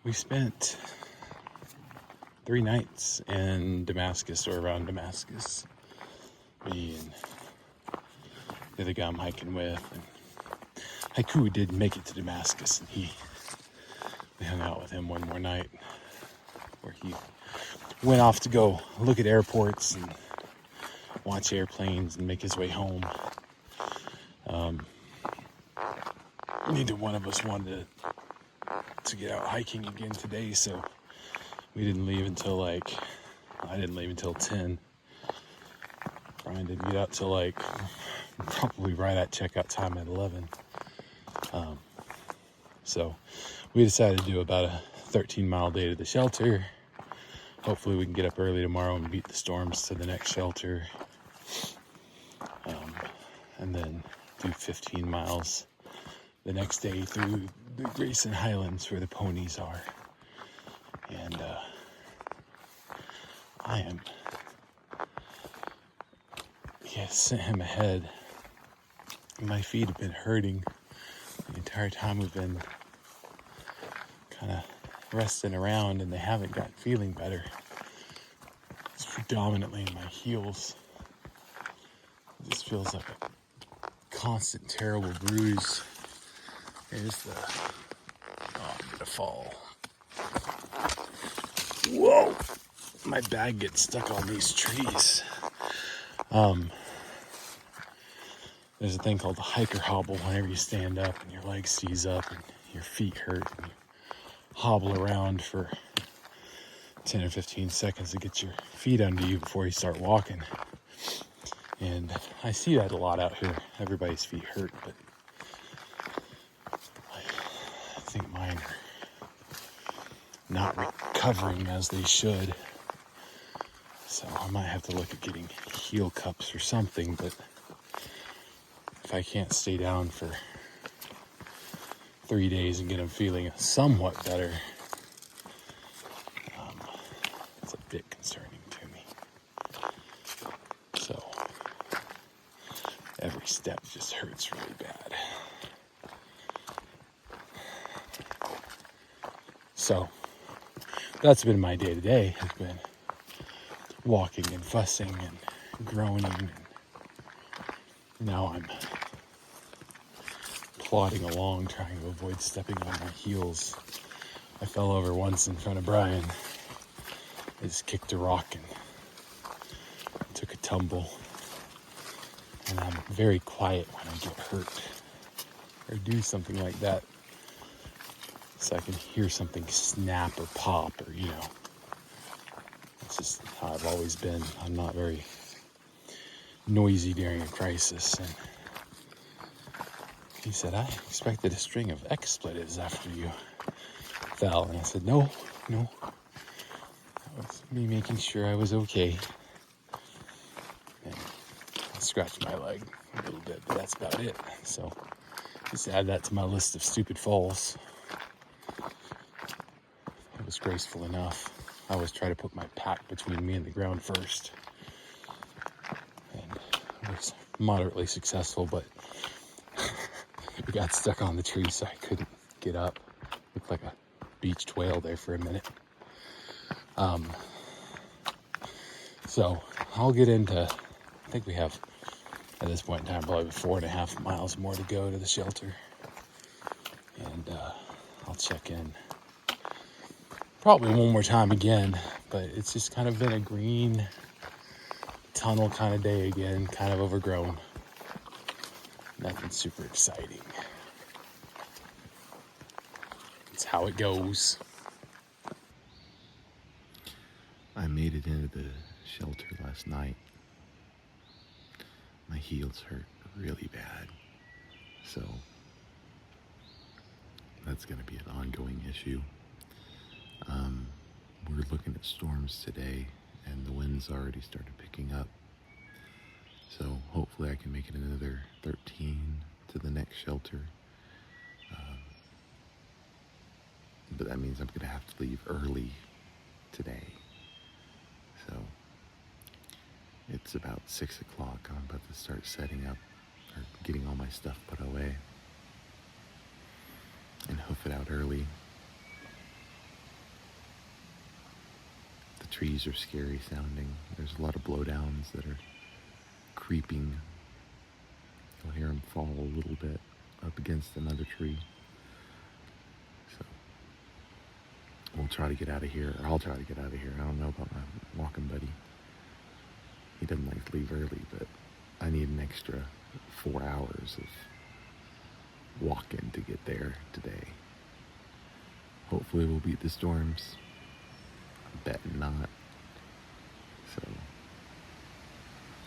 We spent 3 nights in Damascus or around Damascus. Me and the other guy I'm hiking with. And Haiku did make it to Damascus, and we hung out with him one more night where he went off to go look at airports and watch airplanes and make his way home. Neither one of us wanted to get out hiking again today, so we didn't leave until I didn't leave until 10. Brian didn't get out till probably right at checkout time at 11. So we decided to do about a 13-mile day to the shelter. Hopefully we can get up early tomorrow and beat the storms to the next shelter. And then do 15 miles the next day through the Grayson Highlands where the ponies are. And sent him ahead. My feet have been hurting the entire time we've been kind of resting around, and they haven't gotten feeling better. It's predominantly in my heels. It just feels like a constant terrible bruise. There's I'm gonna fall. Whoa! My bag gets stuck on these trees. There's a thing called the hiker hobble. Whenever you stand up and your legs seize up and your feet hurt, and you hobble around for 10 or 15 seconds to get your feet under you before you start walking. And I see that a lot out here. Everybody's feet hurt, but I think mine are not recovering as they should. So I might have to look at getting heel cups or something, but if I can't stay down for 3 days and get them feeling somewhat better, it's a bit concerning to me. So every step just hurts really bad. So that's been my day to day, has been walking and fussing and groaning, and now I'm plodding along trying to avoid stepping on my heels. I fell over once in front of Brian. I just kicked a rock and took a tumble. And I'm very quiet when I get hurt or do something like that, so I can hear something snap or pop, or it's just how I've always been. I'm not very noisy during a crisis. And he said, I expected a string of expletives after you fell. And I said, no. That was me making sure I was okay. And I scratched my leg a little bit, but that's about it. So just add that to my list of stupid falls. It was graceful enough. I always try to put my pack between me and the ground first. And I was moderately successful, but it got stuck on the tree, so I couldn't get up. Looked like a beached whale there for a minute. So I'll get into, I think we have, at this point in time, probably 4.5 miles more to go to the shelter. And I'll check in probably one more time again, but it's just kind of been a green tunnel kind of day again, kind of overgrown. Nothing super exciting. It's how it goes. I made it into the shelter last night. My heels hurt really bad, so that's going to be an ongoing issue. We're looking at storms today, and the winds already started picking up. So hopefully I can make it another 13 to the next shelter. But that means I'm going to have to leave early today. So it's about 6 o'clock. I'm about to start setting up, or getting all my stuff put away, and hoof it out early. trees are scary sounding. There's a lot of blowdowns that are creeping. You'll hear them fall a little bit up against another tree. So we'll try to get out of here. Or I'll try to get out of here. I don't know about my walking buddy. He doesn't like to leave early, but I need an extra 4 hours of walking to get there today. Hopefully we'll beat the storms. I'm betting not. So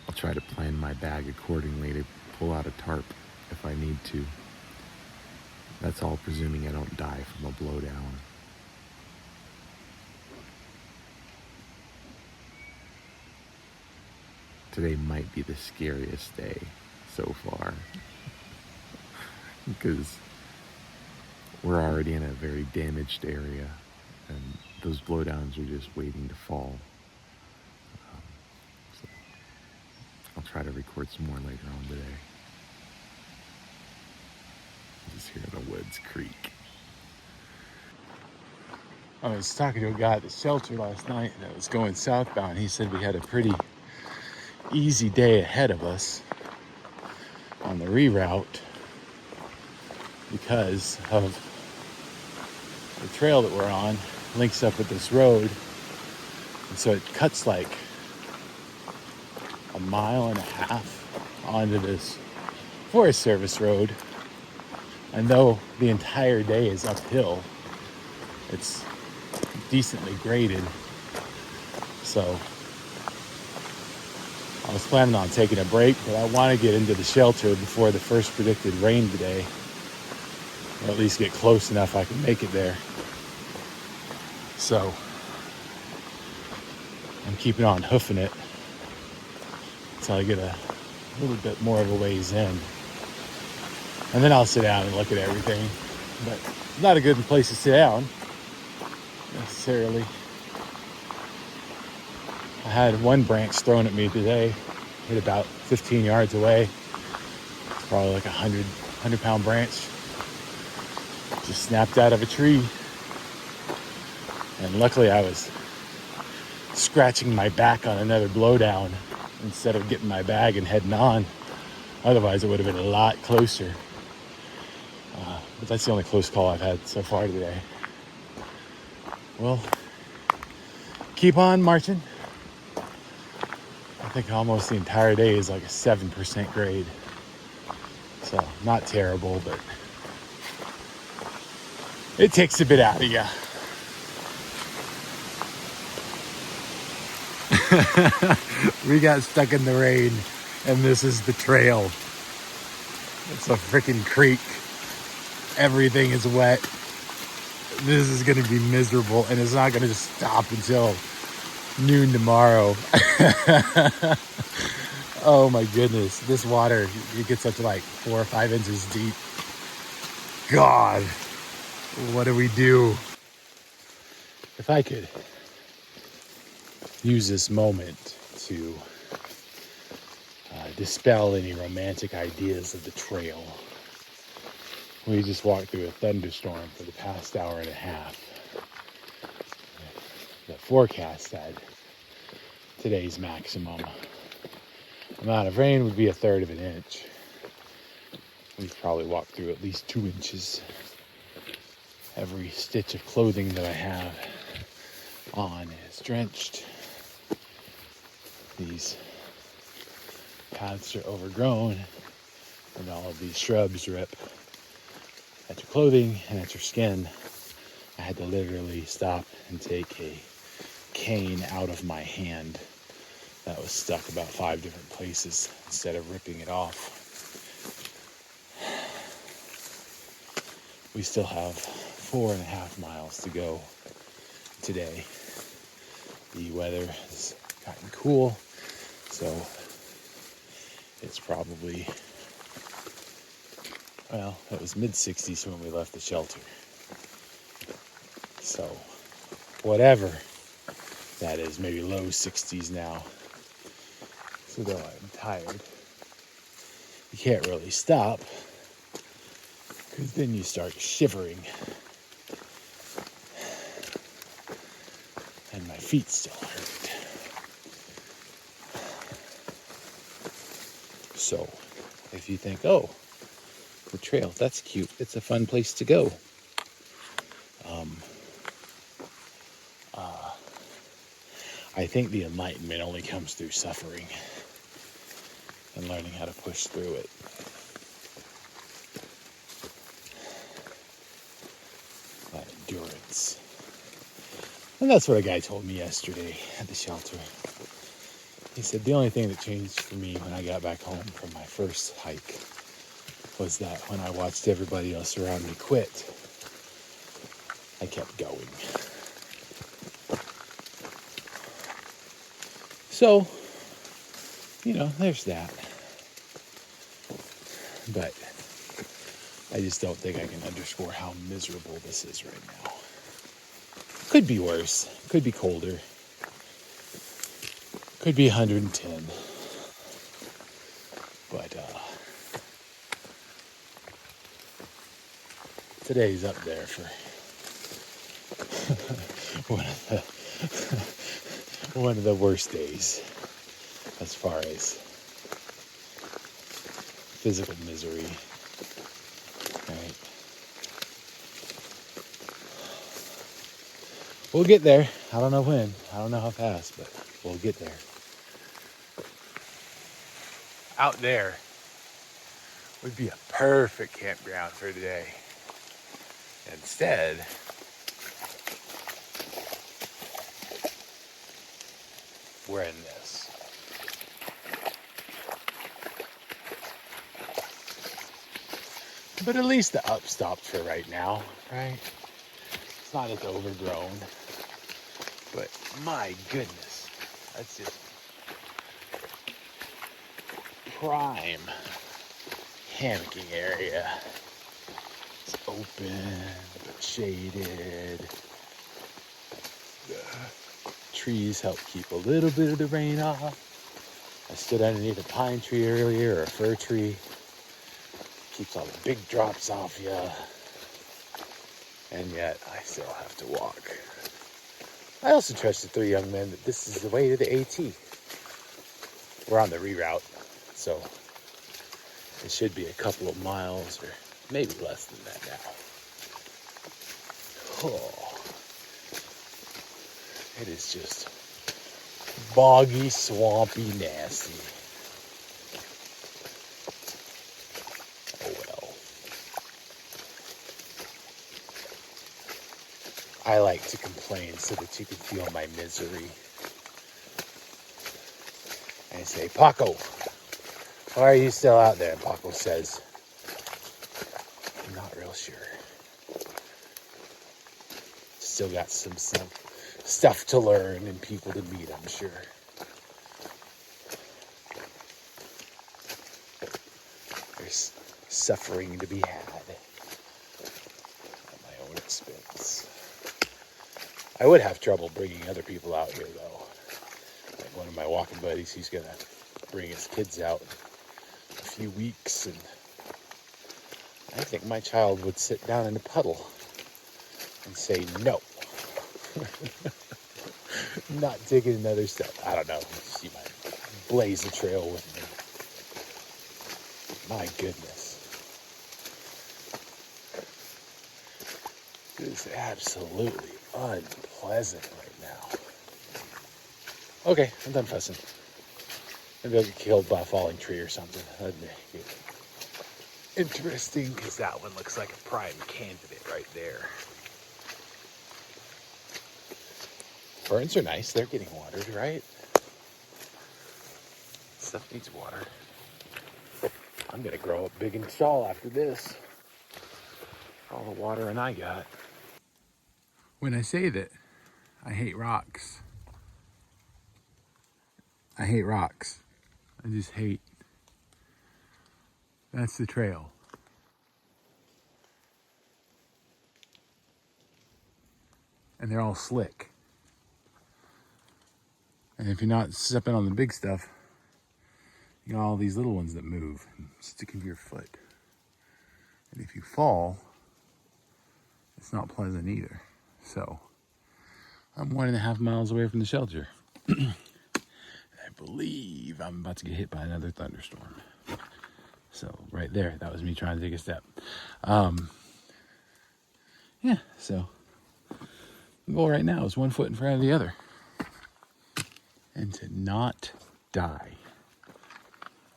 I'll try to plan my bag accordingly to pull out a tarp if I need to. That's all presuming I don't die from a blowdown. Today might be the scariest day so far because we're already in a very damaged area and those blowdowns are just waiting to fall. So I'll try to record some more later on today. Just here in the woods creek. I was talking to a guy at the shelter last night that was going southbound. He said we had a pretty easy day ahead of us on the reroute because of the trail that we're on links up with this road, and so it cuts like a mile and a half onto this Forest Service road, and though the entire day is uphill, it's decently graded. So I was planning on taking a break, but I want to get into the shelter before the first predicted rain today, or at least get close enough I can make it there. So I'm keeping on hoofing it until I get a little bit more of a ways in. And then I'll sit down and look at everything. But not a good place to sit down, necessarily. I had one branch thrown at me today, hit about 15 yards away. It's probably like a 100-pound branch. Just snapped out of a tree. And luckily I was scratching my back on another blowdown instead of getting my bag and heading on. Otherwise it would have been a lot closer. But that's the only close call I've had so far today. Well, keep on marching. I think almost the entire day is like a 7% grade. So not terrible, but it takes a bit out of you. We got stuck in the rain, and this is the trail. It's a freaking creek. Everything is wet. This is going to be miserable, and it's not going to stop until noon tomorrow. Oh my goodness. This water, it gets up to like 4 or 5 inches deep. God, what do we do? If I could use this moment to dispel any romantic ideas of the trail. We just walked through a thunderstorm for the past hour and a half. The forecast said today's maximum amount of rain would be 1/3 of an inch. We've probably walked through at least 2 inches. Every stitch of clothing that I have on is drenched. These paths are overgrown, and all of these shrubs rip at your clothing and at your skin. I had to literally stop and take a cane out of my hand that was stuck about 5 different places instead of ripping it off. We still have 4.5 miles to go today. The weather has gotten cool, so it's probably, well, it was mid-60s when we left the shelter. So whatever that is, maybe low 60s now. So though I'm tired, you can't really stop, because then you start shivering. And my feet still hurt. So if you think, oh, the trail, that's cute, it's a fun place to go. I think the enlightenment only comes through suffering and learning how to push through it. That endurance. And that's what a guy told me yesterday at the shelter. He said the only thing that changed for me when I got back home from my first hike was that when I watched everybody else around me quit, I kept going. So, there's that. But I just don't think I can underscore how miserable this is right now. Could be worse. Could be colder. Could be 110. But today's up there for one of the worst days as far as physical misery. Right? We'll get there. I don't know when. I don't know how fast, but we'll get there. Out there would be a perfect campground for today. Instead, we're in this. But at least the up stopped for right now, right? It's not as overgrown. But my goodness, that's just prime hammocking area. It's open, but shaded. The trees help keep a little bit of the rain off. I stood underneath a pine tree earlier, or a fir tree. Keeps all the big drops off you. And yet, I still have to walk. I also trust the 3 young men that this is the way to the AT. We're on the reroute, so it should be a couple of miles, or maybe less than that now. Oh, it is just boggy, swampy, nasty. Oh well. I like to complain so that you can feel my misery. And I say, Paco, why are you still out there? And Paco says, I'm not real sure. Still got some stuff to learn and people to meet, I'm sure. There's suffering to be had at my own expense. I would have trouble bringing other people out here, though. Like one of my walking buddies, he's going to bring his kids out in a few weeks, and I think my child would sit down in a puddle and say no. Not taking another step. I don't know. She might blaze the trail with me. My goodness. It is absolutely unpleasant right now. Okay, I'm done fussing. Maybe I'll get killed by a falling tree or something. That'd be interesting, because that one looks like a prime candidate right there. Ferns are nice. They're getting watered, right? Stuff needs water. I'm going to grow up big and tall after this. All the watering I got. When I say that I hate rocks, I hate rocks. I just hate. That's the trail. And they're all slick. And if you're not stepping on the big stuff, you got all these little ones that move and stick into your foot. And if you fall, it's not pleasant either. So, I'm 1.5 miles away from the shelter. I believe I'm about to get hit by another thunderstorm. So right there, that was me trying to take a step. Yeah, so the goal right now is 1 foot in front of the other. And to not die.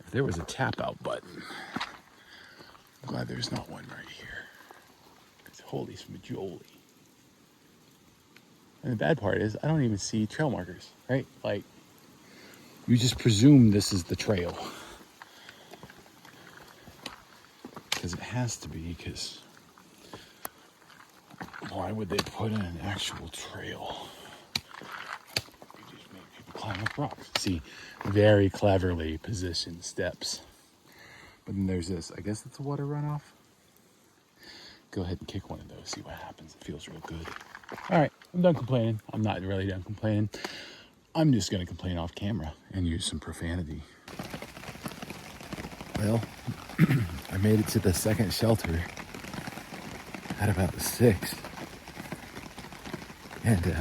If there was a tap out button, I'm glad there's not one right here. Because holy smajoli. And the bad part is I don't even see trail markers, right? Like, you just presume this is the trail. Because it has to be, because why would they put in an actual trail? You just make people climb up rocks. See, very cleverly positioned steps. But then there's this, I guess it's a water runoff. Go ahead and kick one of those, see what happens. It feels real good. All right, I'm done complaining. I'm not really done complaining. I'm just going to complain off camera and use some profanity. Well, I made it to the second shelter at about 6. And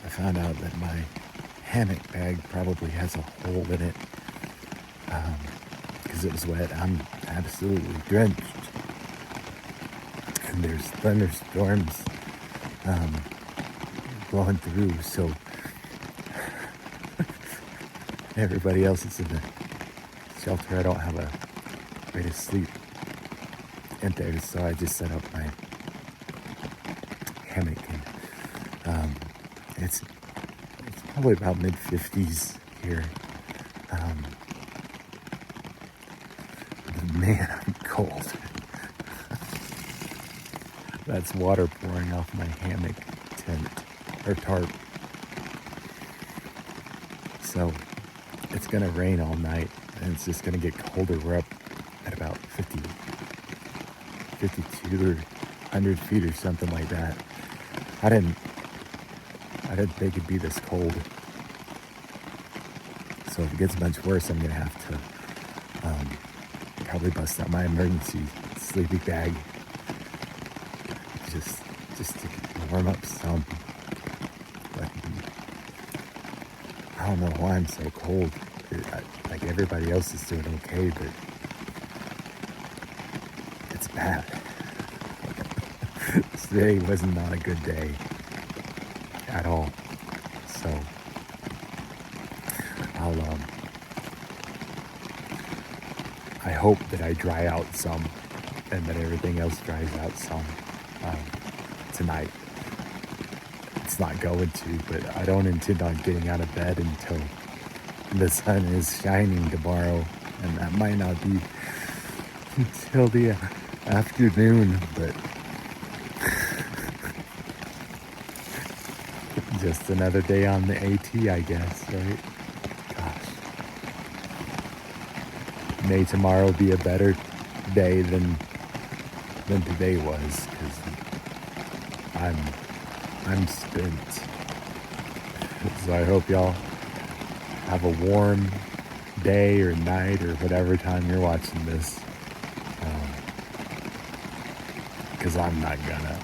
I found out that my hammock bag probably has a hole in it because it was wet. I'm absolutely drenched. And there's thunderstorms blowing through, so everybody else is in the shelter. I don't have a way to sleep in there, so I just set up my hammock, and it's probably about mid-50s here. Man, I'm cold. That's water pouring off my hammock tent or tarp. So it's gonna rain all night, and it's just gonna get colder. We're up at about 50, 52 or 100 feet or something like that. I didn't think it'd be this cold. So if it gets much worse, I'm gonna have to probably bust out my emergency sleeping bag just to warm up some. But I don't know why I'm so cold. Like everybody else is doing okay, but it's bad. Today was not a good day at all. So I hope that I dry out some and that everything else dries out some tonight. It's not going to, but I don't intend on getting out of bed until the sun is shining tomorrow, and that might not be until the afternoon, but just another day on the AT, I guess, right? Gosh. May tomorrow be a better day than today was, because I'm spent. So I hope y'all have a warm day or night or whatever time you're watching this, because I'm not gonna.